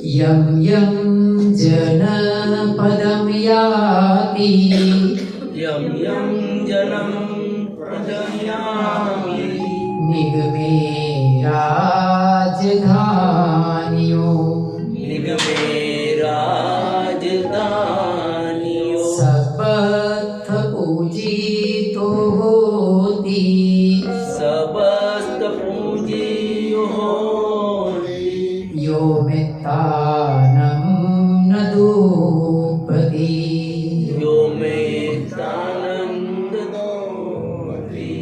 यं यं जनपदं याति यं यं जनं प्रजयामि निगमे राजधानियों निगमे राजधानियों सबथ पूजितो होति सबस्त पूजियो यो मित्तानं न दूपति यो मे तानंद दोति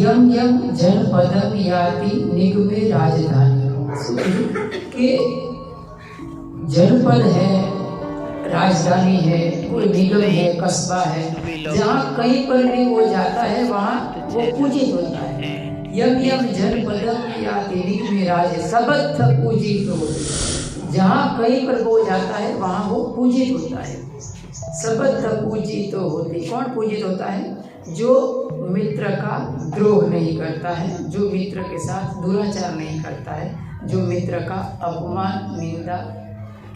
यम यम जनपदम याति निगमे राजधानी के जनपद है, राजधानी है, कोई निगम है, कस्बा है, जहाँ कहीं पर भी वो जाता है वहाँ वो पूजित होता है। यम यम जनपदम याति निगमे राज सबथ पूजित होति, जहाँ कहीं पर वो जाता है वहाँ वो पूजित होता है। सबथ पूजित होती, कौन पूजित होता है? जो मित्र का द्रोह नहीं करता है, जो मित्र के साथ दुराचार नहीं करता है, जो मित्र का अपमान निंदा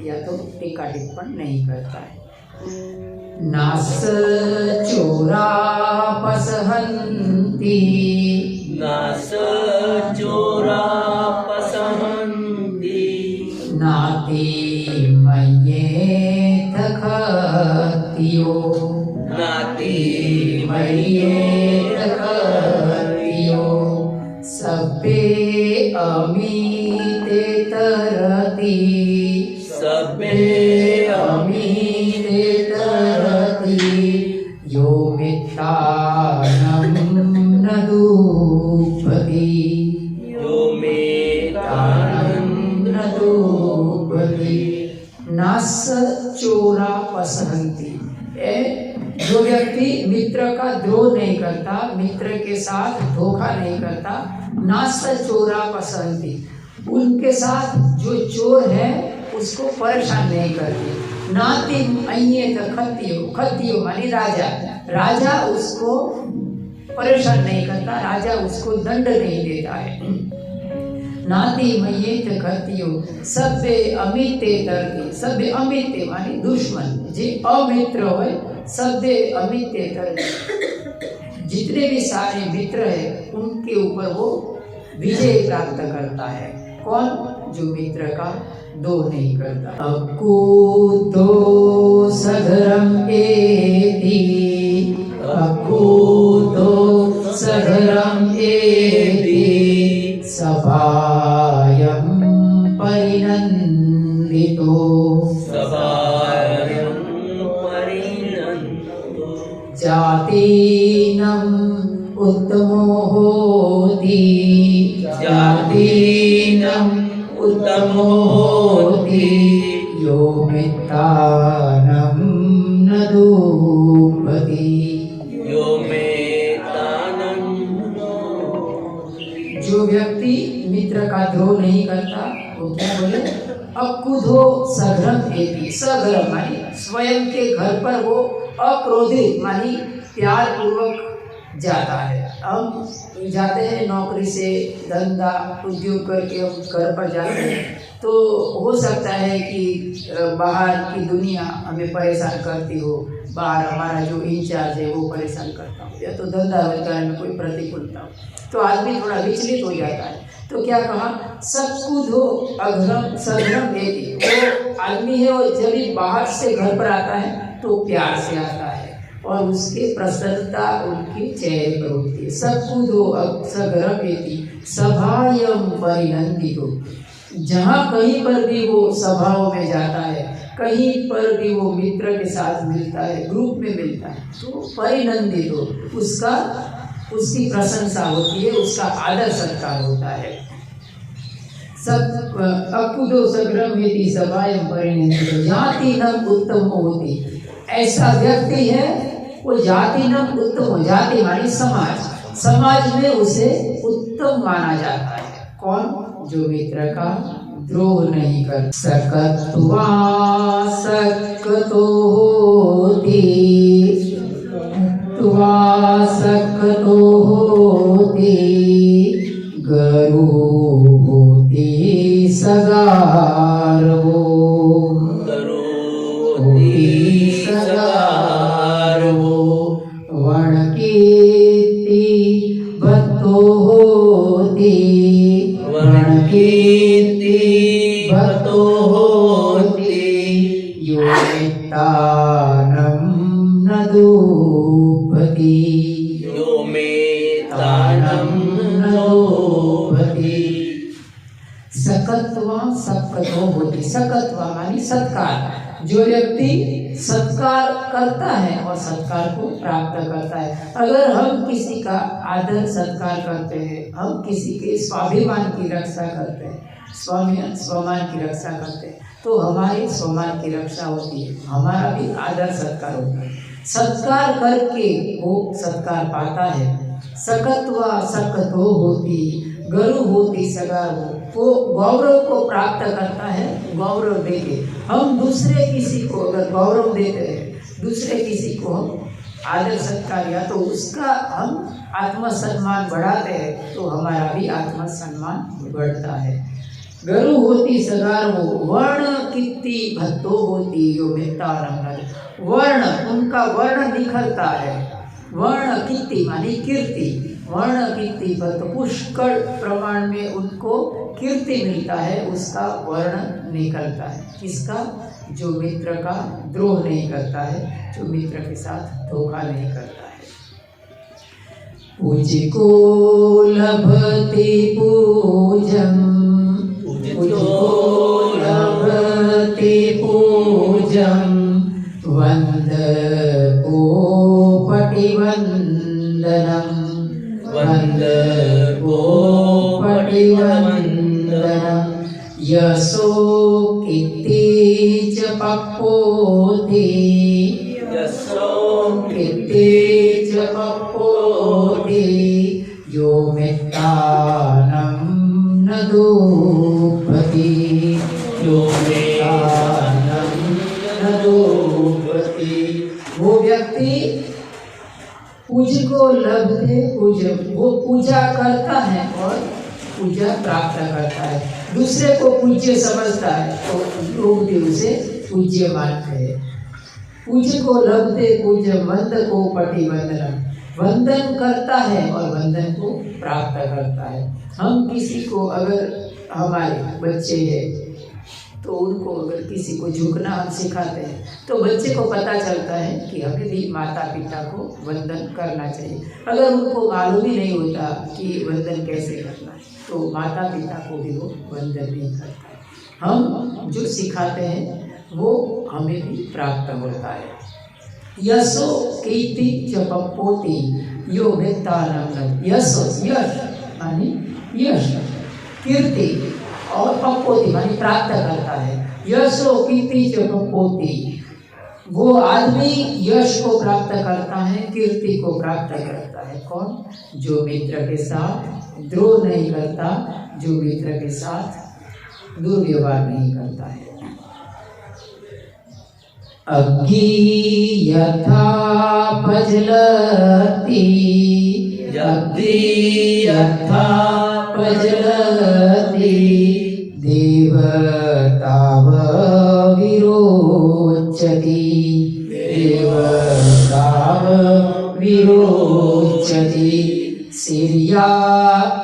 या तो टीका टिप्पण नहीं करता है। नास चोरा पसहन्ति नास चोरा पसहन्ति नाति मय्येथ खत्यो नाति मय्येथ खत्यो सभ्ये अमीते तरति सभ्ये अमीते तरति यो मित्तानं न दूपति यो मे तानंद न दूपति नास चोरा पसहन्ति, जो व्यक्ति मित्र का द्रोह नहीं करता, मित्र के साथ धोखा नहीं करता, नास चोरा पसहन्ति, उनके साथ जो चोर है उसको परेशान नहीं करते। नाति अय्येत खत्यो, खत्यो मानी राजा, राजा उसको परेशान नहीं करता, राजा उसको दंड नहीं देता है। नाति मय्येत खत्यो सभ्ये अमिते तरति, सभ्ये अमिते मानी दुश्मन, जे अमित्र होय सभ्ये अमिते तरति, जितने भी सारे मित्र हैं उनके ऊपर वो विजय प्राप्त करता है। कौन? जो मित्र का द्रोह नहीं करता। अकुतो सधरम एति, अकुतो सधरम एति सभायं परिनन्दितो सभायं परिनन्दितो जातीनम् उत्तमो होति जातीनम् उत्तमो होति यो मित्तानं न दूपति यो मे तानंद दोति जो व्यक्ति मित्र का द्रोह नहीं करता वो क्या बोले? अकुधो सघ्रम एति, सघ्रम मानी स्वयं के घर पर वो अक्रोधित मानी प्यार पूर्वक जाता है। हम जाते हैं नौकरी से धंधा उद्योग करके हम घर पर जाते हैं तो हो सकता है कि बाहर की दुनिया हमें परेशान करती हो, बाहर हमारा जो इंचार्ज है वो परेशान करता हो, या तो धंधा रोजगार में कोई प्रतिकूलता हो, तो आदमी थोड़ा विचलित हो जाता है। तो क्या कहा? सबकुधो अघ्रम सघ्रम एति, वो आदमी है और जब भी बाहर से घर पर आता है तो प्यार से आता है और उसके प्रसन्नता उनके चेहरे पर होती है। सबकुधो सघ्रम एति सभायं परिनन्दितो, जहाँ कहीं पर भी वो सभाओं में जाता है, कहीं पर भी वो मित्र के साथ मिलता है, ग्रुप में मिलता है, तो परिनन्दितो उसकी प्रशंसा होती है, उसका आदर सत्कार होता है। सब अकुधो सघ्रम एति सभायं परिनन्दितो जातीनं उत्तम होती, ऐसा व्यक्ति है वो जातीनं उत्तम, जाति मानी समाज, समाज में उसे उत्तम माना जाता है। कौन? जो मित्र का द्रोह नहीं कर। सकत्वा सक्तो होति, त्वा सक्तो होति, गरुति सगा सगार वो करोति सगार वो वणकीर्ति भक्तो होती वणकीर्ति भक्तो होति यो मेत्तानं न दूपति यो मे तानं नोपति सकत्वा सकतो होती सकत्वा मानी सत्कार जो व्यक्ति सत्कार करता है और सत्कार को प्राप्त करता है। अगर हम किसी का आदर सत्कार करते हैं, हम किसी के स्वाभिमान की रक्षा करते हैं, स्वमान की रक्षा करते हैं, तो हमारे स्वमान की रक्षा होती है, हमारा भी आदर सत्कार होता है। सत्कार करके वो सत्कार पाता है। सकत्वा सकतो होती गरु होती सगार वो गौरव को प्राप्त करता है। गौरव देके हम दूसरे किसी को अगर गौरव देते हैं, दूसरे किसी को हम आदर सत्कार या तो उसका हम आत्मसम्मान बढ़ाते हैं तो हमारा भी आत्मसम्मान बढ़ता है। गरु होती सगार वो वर्ण कीर्ति भक्तो होती यो मेत्तानं वर्ण उनका वर्ण निखरता है। वर्ण कीर्ति मानी कीर्ति वर्ण कीर्ति भक्त पुष्कल प्रमाण में उनको कीर्ति मिलता है, उसका वर्ण निकलता है। किसका? जो मित्र का द्रोह नहीं करता है, जो मित्र के साथ धोखा नहीं करता है। पूज्य को लभते पूजम लभते पूजम वंद को पटिवंदनम वंद को पटिवंदनम यशो कीर्ति च पप्पोति यशो कीर्ति च पप्पोति यो मेत्तानं न दूपति यो मे न दूपति। वो व्यक्ति पूज्य को लभते पूज्य वो पूजा करता है और पूजा प्राप्त करता है। दूसरे को पूज्य समझता है तो लोग भी उसे पूज्य मानते हैं। पूज्य को लभते पूज्य वंद को पटिवंदनम वंदन करता है और वंदन को प्राप्त करता है। हम किसी को अगर हमारे बच्चे हैं तो उनको अगर किसी को झुकना हम सिखाते हैं तो बच्चे को पता चलता है कि हमें भी माता पिता को वंदन करना चाहिए। अगर उनको मालूम ही नहीं होता कि वंदन कैसे करना है तो माता पिता को भी वो वंदन नहीं करता है। हम जो सिखाते हैं वो हमें भी प्राप्त होता है। यशो कीर्ति च पप्पोति यो मेत्तानं यशो यश मानी यश कीर्ति और पप्पोति मानी प्राप्त करता है। यशो कीर्ति च पप्पोति वो आदमी यश को प्राप्त करता है, कीर्ति को प्राप्त करता है। कौन? जो मित्र के साथ द्रोह नहीं करता, जो मित्र के साथ दुर्व्यवहार नहीं करता है। अग्नि यथा प्रज्वलति अग्नि यथा प्रज्वलति देवताव विरोचति देवताव विरोचति सीर्या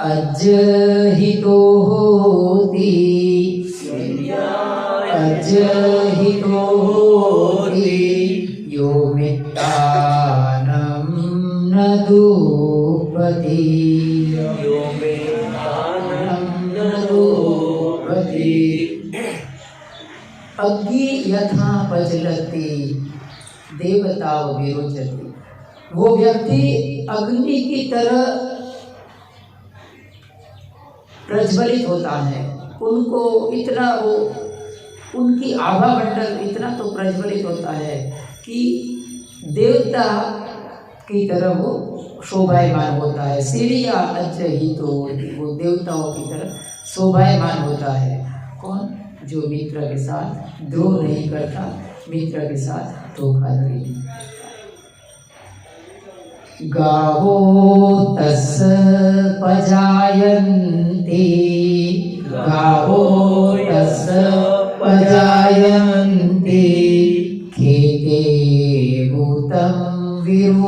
अज्जहितो होति अज्जहितो होति यो मेत्तानं न दूपति यो मे तानं न दूपति। अग्नि यथा प्रज्वलति देवताओ विरोचति वो व्यक्ति अग्नि की तरह प्रज्वलित होता है। उनको इतना वो उनकी आभा मंडल इतना तो प्रज्वलित होता है कि देवता की तरह वो शोभायमान होता है। सीरिया अज्जहितो वो देवताओं की तरह शोभायमान होता है। कौन? जो मित्र के साथ द्रोह नहीं करता, मित्र के साथ धोखाधड़ी नहीं करता। गावो तस् पजायन्ति गावो तस्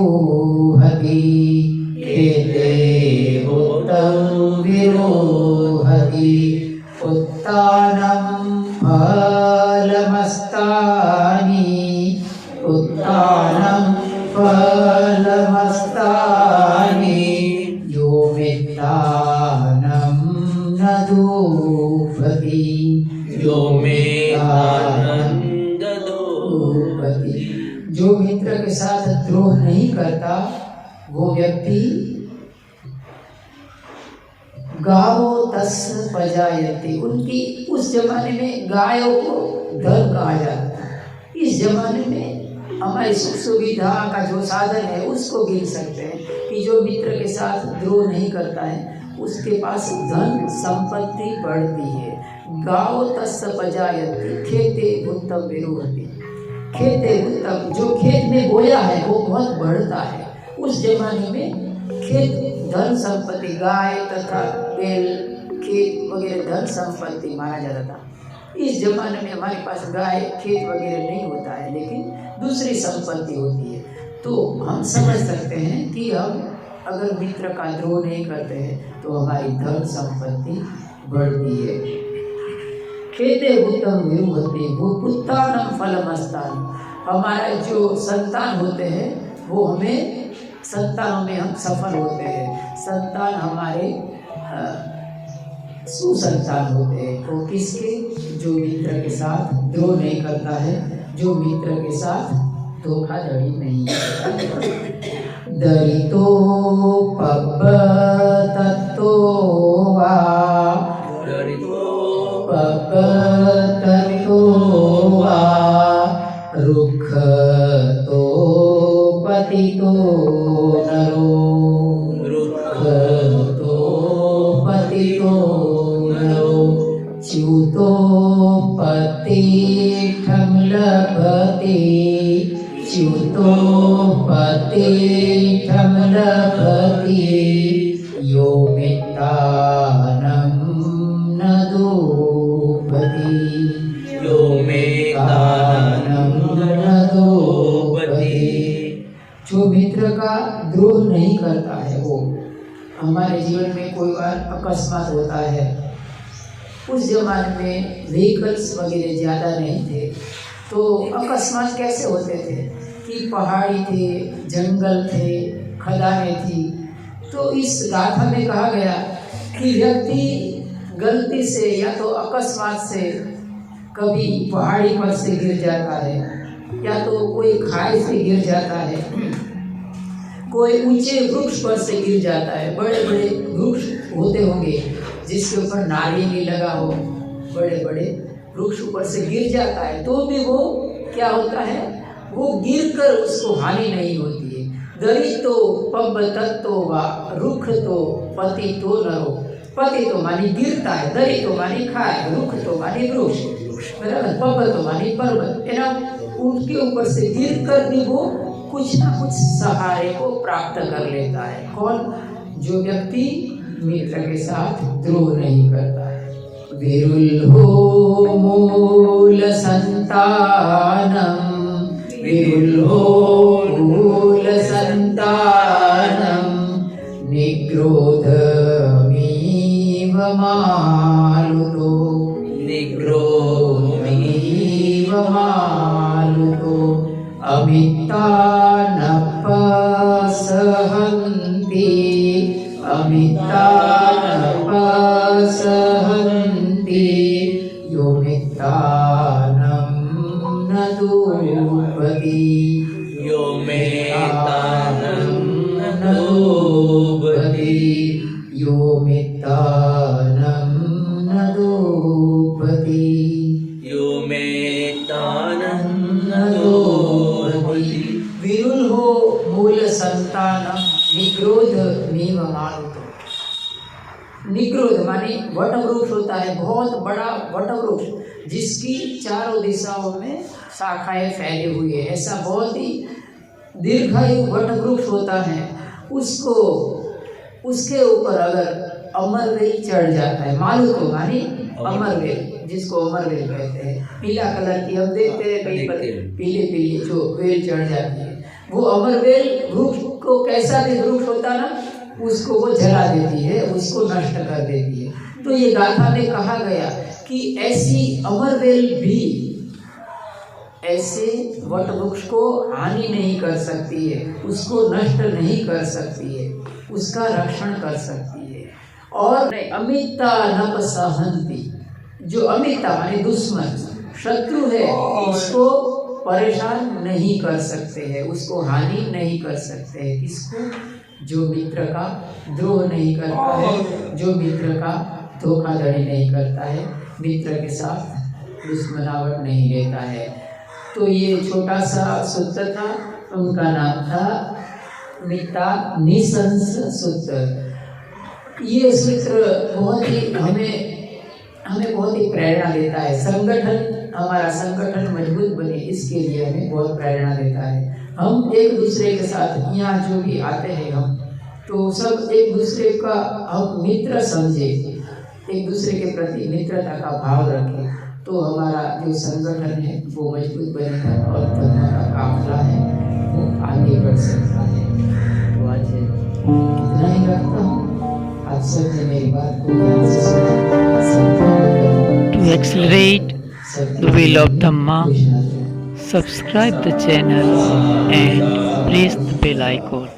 विरोहति खेते भूतं विरोहति उत्तानं फलमस्तानि उत्तानं फलमस्तानि यो मित्तानं न दुःखति यो मे आनंद दो। जो मित्र के साथ द्रोह नहीं करता वो व्यक्ति गावो तस् पजायते, उनकी उस जमाने में गायों को धन कहा जाता है। इस जमाने में हमारी सुख सुविधा का जो साधन है उसको गिन सकते हैं कि जो मित्र के साथ द्रोह नहीं करता है उसके पास धन संपत्ति बढ़ती है। गावो तस् पजायते खेते उत्तम विरोहति, खेते उत्तम, जो खेत में बोया है वो बहुत बढ़ता है। उस जमाने में खेत धन संपत्ति, गाय तथा बैल खेत वगैरह धन संपत्ति माना जाता था। इस जमाने में हमारे पास गाय खेत वगैरह नहीं होता है लेकिन दूसरी संपत्ति होती है। तो हम समझ सकते हैं कि हम अगर मित्र का द्रोह नहीं करते हैं तो हमारी धन संपत्ति बढ़ती है। खेते उत्तम विरुहते भूपुत्तानम फलमस्तान, हमारा जो संतान होते हैं वो हमें संतानों में हम सफल होते हैं। संतान हमारे सुसंतान होते हैं। तो किसके? जो मित्र के साथ द्रोह नहीं करता है, जो मित्र के साथ धोखाधड़ी नहीं करता। दरितो पब्बतत्तो वा पब्बतत्तो वा रुक्षतो पतितो नरो रुक्षतो पतितो नरो च्युतो पतिष्ठं लभते च्युतो पतिष्ठं लभते यो मित्तानं न दुःखति यो मे दानं न दोपति। जो मित्र का द्रोह नहीं करता है वो, हमारे जीवन में कोई बार अकस्मात होता है। उस जमाने में व्हीकल्स वगैरह ज़्यादा नहीं थे तो अकस्मात कैसे होते थे कि पहाड़ी थे, जंगल थे, खदानें थी। तो इस गाथा में कहा गया कि व्यक्ति गलती से या तो अकस्मात से कभी पहाड़ी पर से गिर जाता है या तो कोई खाई से गिर जाता है, कोई ऊंचे वृक्ष पर से गिर जाता है। बड़े बड़े वृक्ष होते होंगे जिसके ऊपर नारियल भी लगा हो, बड़े बड़े वृक्ष ऊपर से गिर जाता है तो भी वो क्या होता है, वो गिरकर उसको हानि नहीं होती है। दरी तो पब तत्तो वा रुख तो पति तो नरो, पति तो मानी गिरता है, दरी तो मानी खाए, रुख तो मानी वृक्ष, बराबर, पब तो मानी पर्वत, है ना। उनके ऊपर से गिरकर भी वो कुछ ना कुछ सहारे को प्राप्त कर लेता है। कौन? जो व्यक्ति मित्र के साथ द्रोह नहीं करता है। विरुल्हो मूल संतानम, विरुल्हो मूल संतानम निग्रोधमीव मारुतो, निग्रोधमीव मारुतो अमितानपसहन्ति, अमितानपसहन्ति यो मित्तानं न दुःखति यो मे दानं न दुःखति यो मित्तानं न दुःखति यो मे दानं न दोपति। विरुल्हो मूल संतानम निग्रोध मीव मारुतो। निग्रोध माने वट वृक्ष होता है, बहुत बड़ा वट वृक्ष जिसकी चारों दिशाओं में शाखाएं फैली हुई है। ऐसा बहुत ही दीर्घायु वट वृक्ष होता है। उसको उसके ऊपर अगर अमरवेल चढ़ जाता है, मारुतो माने अमरवेल, जिसको अमरवेल कहते हैं, पीला कलर की हम देखते हैं कहीं पर पीले पीले जो वेल चढ़ जाती है, वो अमरवेल वृक्ष को कैसा भी वृक्ष होता ना, उसको वो जला देती है, उसको नष्ट कर देती है। तो ये गाथा में कहा गया कि ऐसी अमरवेल भी ऐसे वट वृक्ष को हानि नहीं कर सकती है, उसको नष्ट नहीं कर सकती है, उसका रक्षण कर सकती है। और अमिता नप सहंती, जो अमिता माने दुश्मन शत्रु है, उसको परेशान नहीं कर सकते हैं, उसको हानि नहीं कर सकते हैं। किसको? जो मित्र का द्रोह नहीं करता है, जो मित्र का धोखाधड़ी नहीं करता है, मित्र के साथ दुश्मनावट नहीं लेता है। तो ये छोटा सा सूत्र था, उनका नाम था मिता निशंस सूत्र। ये सूत्र बहुत ही हमें बहुत ही प्रेरणा देता है। हमारा संगठन मजबूत बने, इसके लिए हमें बहुत प्रेरणा देता है। हम एक दूसरे के साथ यहाँ जो भी आते हैं, हम तो सब एक दूसरे का हम मित्र समझे, एक दूसरे के प्रति मित्रता का भाव रखें, तो हमारा जो संगठन है वो मजबूत बनेगा और धर्म का काफिला है वो आगे बढ़ सकता है। तो आज इतना ही रखता हूँ। आप सब ने मेरी बात को ध्यान से सुना। To accelerate the wheel of Dhamma, subscribe the channel and press the bell icon.